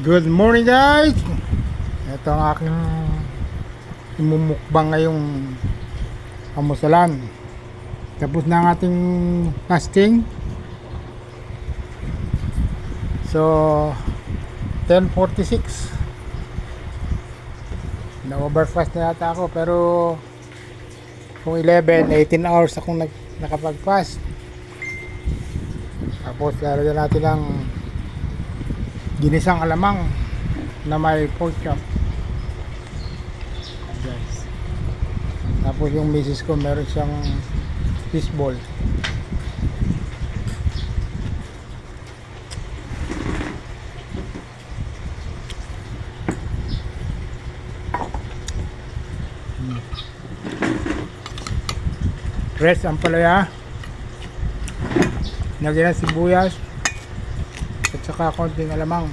Good morning guys. Ito ang aking imumukbang ngayong almusalan. Tapos na ang ating fasting. So 10:46. Na-overfast na yata ako, pero kung 18 hours akong nakapag-fast. Tapos lalagyan natin ng ginisang alamang na may pork chop, guys. Tapos yung misis ko meron siyang fishball. Res ang palaya, lagyan ng sibuyas at saka konting alamang.